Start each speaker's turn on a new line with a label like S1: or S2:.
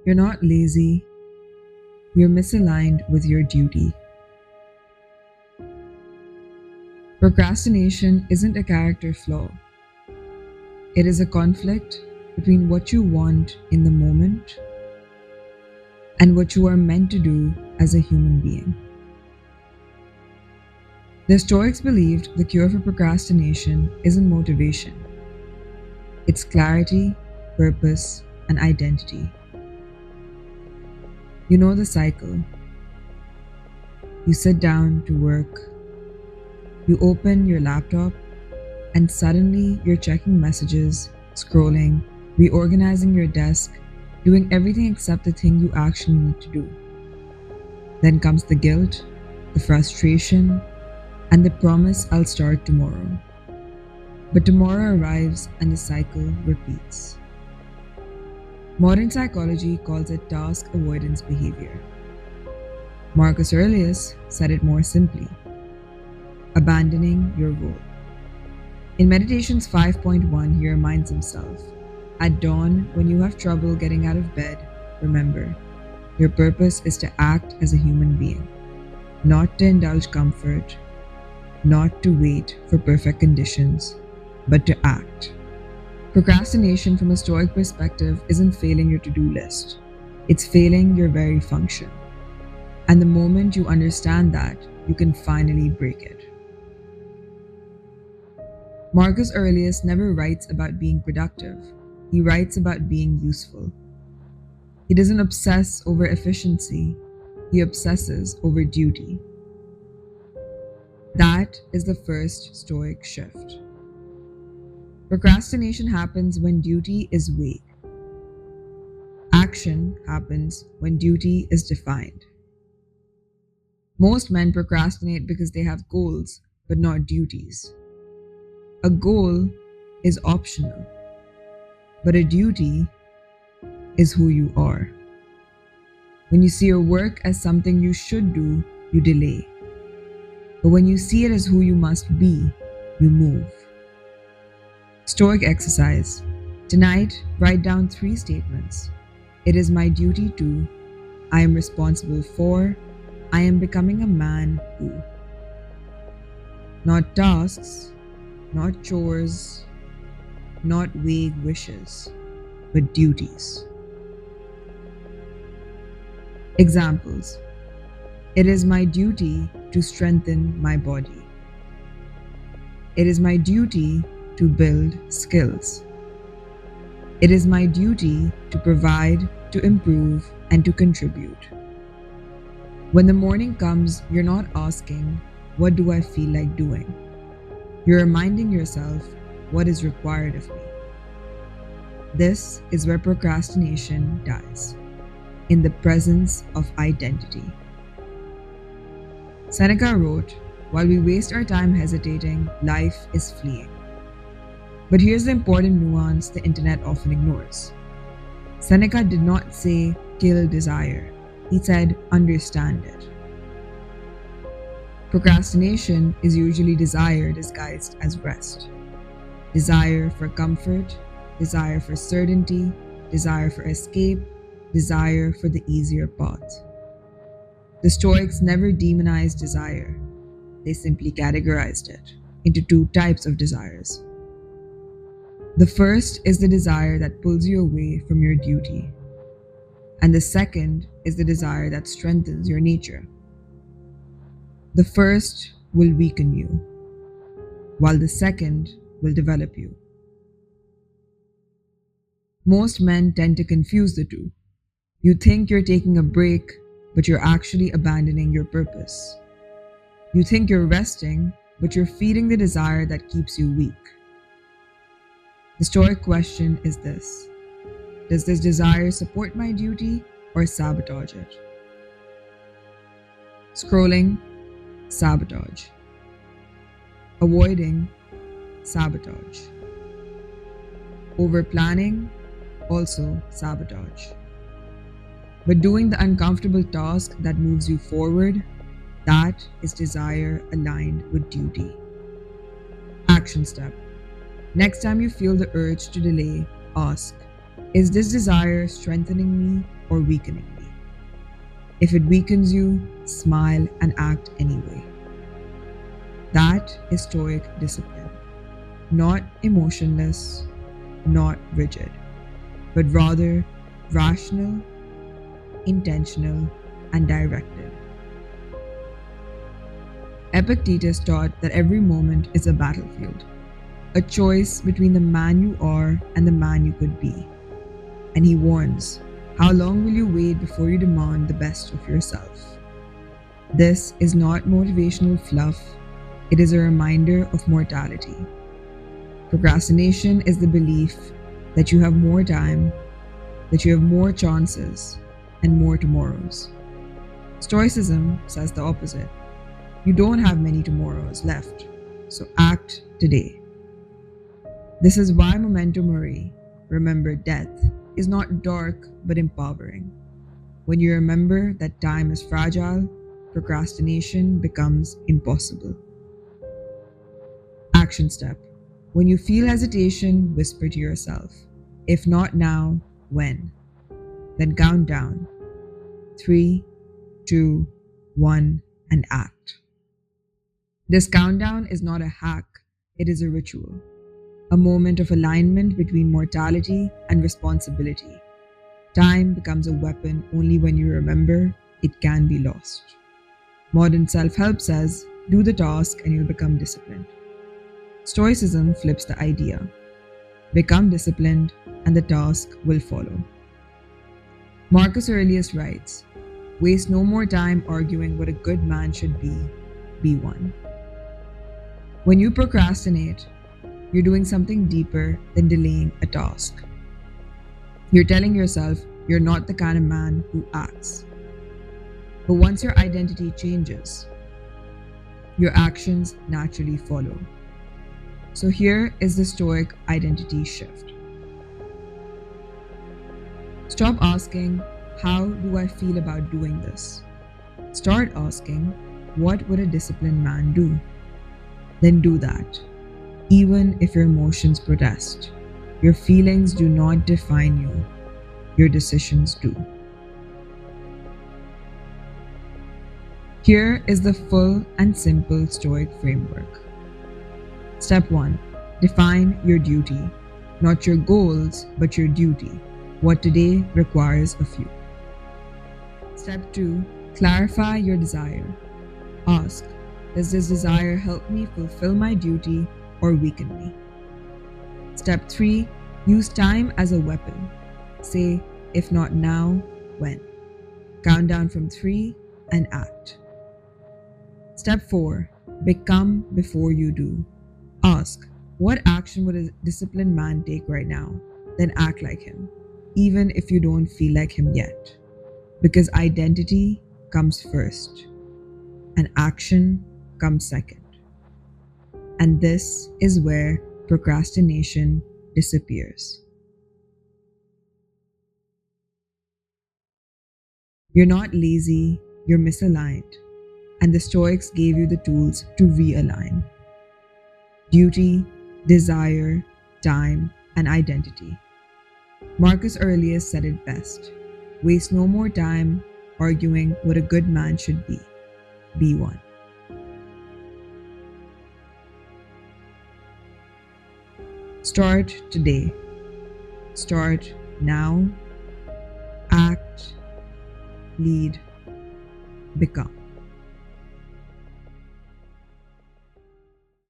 S1: You're not lazy, you're misaligned with your duty. Procrastination isn't a character flaw. It is a conflict between what you want in the moment and what you are meant to do as a human being. The Stoics believed the cure for procrastination isn't motivation. It's clarity, purpose, and identity. You know the cycle. You sit down to work, you open your laptop, and suddenly you're checking messages, scrolling, reorganizing your desk, doing everything except the thing you actually need to do. Then comes the guilt, the frustration, and the promise I'll start tomorrow. But tomorrow arrives and the cycle repeats. Modern psychology calls it task avoidance behavior. Marcus Aurelius said it more simply: abandoning your role. In Meditations 5.1, he reminds himself, at dawn, when you have trouble getting out of bed, remember, your purpose is to act as a human being, not to indulge comfort, not to wait for perfect conditions, but to act. Procrastination from a Stoic perspective isn't failing your to-do list. It's failing your very function. And the moment you understand that, you can finally break it. Marcus Aurelius never writes about being productive. He writes about being useful. He doesn't obsess over efficiency. He obsesses over duty. That is the first Stoic shift. Procrastination happens when duty is vague. Action happens when duty is defined. Most men procrastinate because they have goals, but not duties. A goal is optional, but a duty is who you are. When you see your work as something you should do, you delay. But when you see it as who you must be, you move. Stoic exercise. Tonight, write down 3 statements. It is my duty to, I am responsible for, I am becoming a man who. Not tasks, not chores, not vague wishes, but duties. Examples. It is my duty to strengthen my body. It is my duty to build skills. It is my duty to provide, to improve, and to contribute. When the morning comes, you're not asking, what do I feel like doing? You're reminding yourself, what is required of me? This is where procrastination dies, in the presence of identity. Seneca wrote, while we waste our time hesitating, life is fleeing. But here's the important nuance the internet often ignores. Seneca did not say, kill desire. He said, understand it. Procrastination is usually desire disguised as rest. Desire for comfort, desire for certainty, desire for escape, desire for the easier path. The Stoics never demonized desire. They simply categorized it into 2 types of desires. The first is the desire that pulls you away from your duty, and the second is the desire that strengthens your nature. The first will weaken you, while the second will develop you. Most men tend to confuse the 2. You think you're taking a break, but you're actually abandoning your purpose. You think you're resting, but you're feeding the desire that keeps you weak. The Stoic question is this: does this desire support my duty or sabotage it? Scrolling, sabotage. Avoiding, sabotage. Over-planning, also sabotage. But doing the uncomfortable task that moves you forward, that is desire aligned with duty. Action step. Next time you feel the urge to delay, ask, Is this desire strengthening me or weakening me? If it weakens you, smile and act anyway. That is Stoic discipline. Not emotionless, not rigid, but rather rational, intentional, and directed. Epictetus taught that every moment is a battlefield, a choice between the man you are and the man you could be. And he warns, how long will you wait before you demand the best of yourself? This is not motivational fluff, it is a reminder of mortality. Procrastination is the belief that you have more time, that you have more chances, and more tomorrows. Stoicism says the opposite. You don't have many tomorrows left, so act today. This is why Memento Mori, remember death, is not dark but empowering. When you remember that time is fragile, procrastination becomes impossible. Action step. When you feel hesitation, whisper to yourself, if not now, when? Then count down. 3, 2, 1, and act. This countdown is not a hack, it is a ritual. A moment of alignment between mortality and responsibility. Time becomes a weapon only when you remember it can be lost. Modern self-help says, do the task and you'll become disciplined. Stoicism flips the idea. Become disciplined and the task will follow. Marcus Aurelius writes, waste no more time arguing what a good man should be one. When you procrastinate, you're doing something deeper than delaying a task. You're telling yourself you're not the kind of man who acts. But once your identity changes, your actions naturally follow. So here is the Stoic identity shift. Stop asking, how do I feel about doing this? Start asking, what would a disciplined man do? Then do that. Even if your emotions protest, your feelings do not define you, your decisions do. Here is the full and simple Stoic framework. Step 1. Define your duty, not your goals, but your duty, what today requires of you. Step 2. Clarify your desire. Ask, does this desire help me fulfill my duty or weaken me? Step 3. Use time as a weapon. Say, if not now, when? Count down from 3 and act. Step 4. Become before you do. Ask, what action would a disciplined man take right now? Then act like him, even if you don't feel like him yet. Because identity comes first, and action comes second. And this is where procrastination disappears. You're not lazy, you're misaligned, and the Stoics gave you the tools to realign. Duty, desire, time, and identity. Marcus Aurelius said it best. Waste no more time arguing what a good man should be. Be one. Start today. Start now. Act, lead, become.